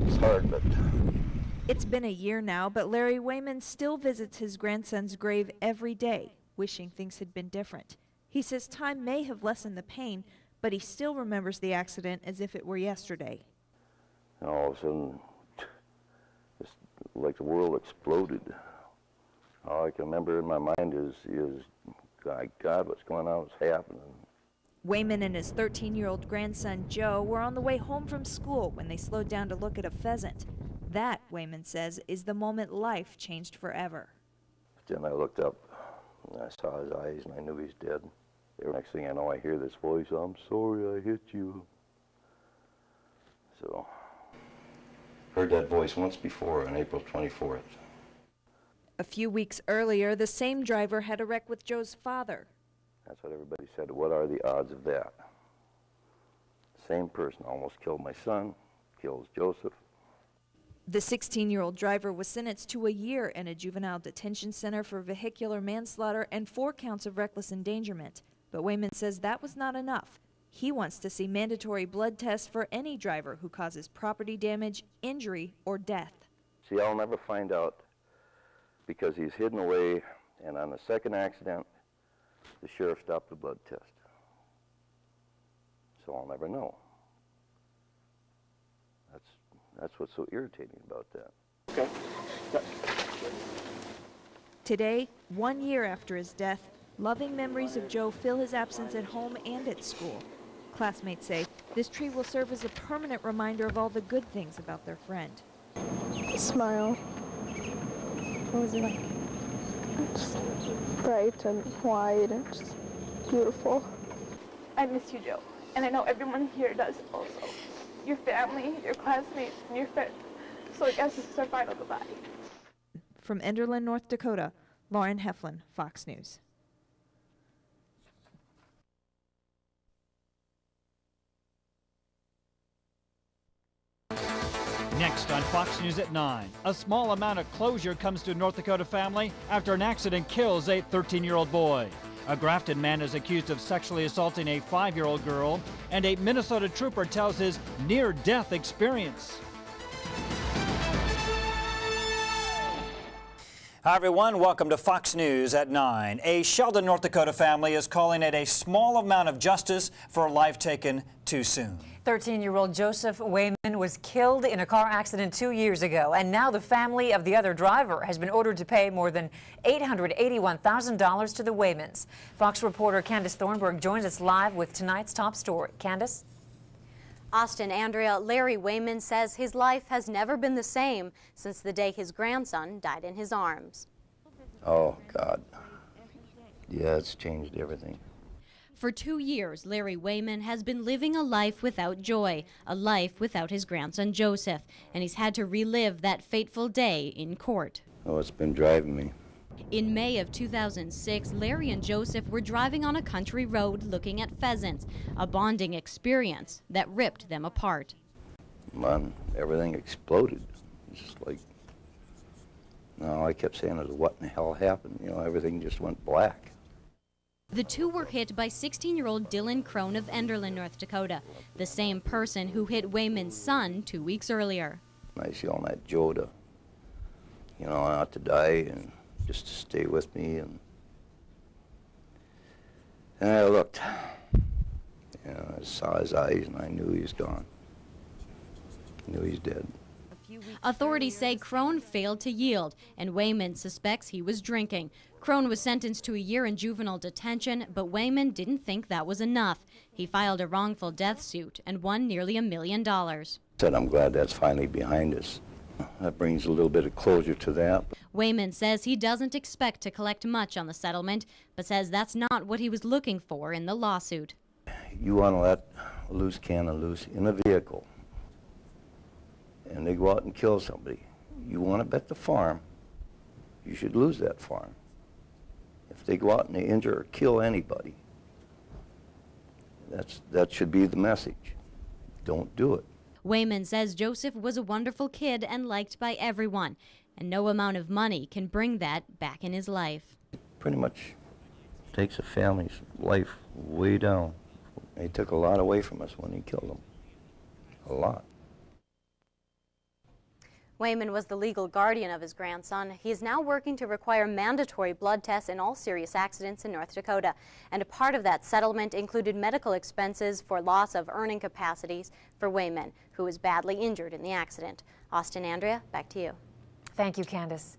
It's hard, but... It's been a year now, but Larry Wayman still visits his grandson's grave every day, wishing things had been different. He says time may have lessened the pain, but he still remembers the accident as if it were yesterday. And all of a sudden, it's like the world exploded. All I can remember in my mind is God, what's going on, what's happening. Wayman and his 13-year-old grandson, Joe, were on the way home from school when they slowed down to look at a pheasant. That, Wayman says, is the moment life changed forever. But then I looked up, and I saw his eyes, and I knew he's dead. The next thing I know, I hear this voice, "I'm sorry I hit you." So, heard that voice once before on April 24th. A few weeks earlier, the same driver had a wreck with Joe's father. That's what everybody said. What are the odds of that? Same person almost killed my son, kills Joseph. The 16-year-old driver was sentenced to a year in a juvenile detention center for vehicular manslaughter and 4 counts of reckless endangerment. But Wayman says that was not enough. He wants to see mandatory blood tests for any driver who causes property damage, injury, or death. See, I'll never find out because he's hidden away, and on the second accident, the sheriff stopped the blood test. So I'll never know. That's what's so irritating about that. Okay. Today, 1 year after his death, loving memories of Joe fill his absence at home and at school. Classmates say this tree will serve as a permanent reminder of all the good things about their friend. Smile. What was it like? Just bright and wide and just beautiful. I miss you, Joe, and I know everyone here does also. Your family, your classmates, and your friends. So I guess this is our final goodbye. From Enderlin, North Dakota, Lauren Heflin, Fox News. Next on Fox News at 9, a small amount of closure comes to a North Dakota family after an accident kills a 13-year-old boy. A Grafton man is accused of sexually assaulting a 5-year-old girl, and a Minnesota trooper tells his near-death experience. Hi everyone, welcome to Fox News at 9. A Sheldon, North Dakota family is calling it a small amount of justice for a life taken too soon. 13-year-old Joseph Wayman was killed in a car accident 2 years ago, and now the family of the other driver has been ordered to pay more than $881,000 to the Waymans. Fox reporter Candace Thornburg joins us live with tonight's top story. Candace? Austin, Andrea, Larry Wayman says his life has never been the same since the day his grandson died in his arms. Oh, God. Yeah, it's changed everything. For 2 years, Larry Wayman has been living a life without joy, a life without his grandson Joseph, and he's had to relive that fateful day in court. Oh, it's been driving me. In May of 2006, Larry and Joseph were driving on a country road looking at pheasants, a bonding experience that ripped them apart. Man, everything exploded. It's just like, no, I kept saying, what in the hell happened? You know, everything just went black. The two were hit by 16-year-old Dylan Crone of Enderlin, North Dakota, the same person who hit Wayman's son 2 weeks earlier. I was yelling at Joe to, you know, not to die and just to stay with me. And I looked, you know, I saw his eyes and I knew he was gone. I knew he's dead. Authorities say Crone failed to yield, and Wayman suspects he was drinking. Crone was sentenced to a year in juvenile detention, but Wayman didn't think that was enough. He filed a wrongful death suit and won nearly $1 million. Said, I'm glad that's finally behind us. That brings a little bit of closure to that. Wayman says he doesn't expect to collect much on the settlement, but says that's not what he was looking for in the lawsuit. You want to let a loose cannon loose in a vehicle, and they go out and kill somebody. You want to bet the farm, you should lose that farm. If they go out and they injure or kill anybody, that should be the message. Don't do it. Wayman says Joseph was a wonderful kid and liked by everyone, and no amount of money can bring that back in his life. It pretty much takes a family's life way down. He took a lot away from us when he killed them. a lot. Wayman was the legal guardian of his grandson. He is now working to require mandatory blood tests in all serious accidents in North Dakota. And a part of that settlement included medical expenses for loss of earning capacities for Wayman, who was badly injured in the accident. Austin, Andrea, back to you. Thank you, Candace.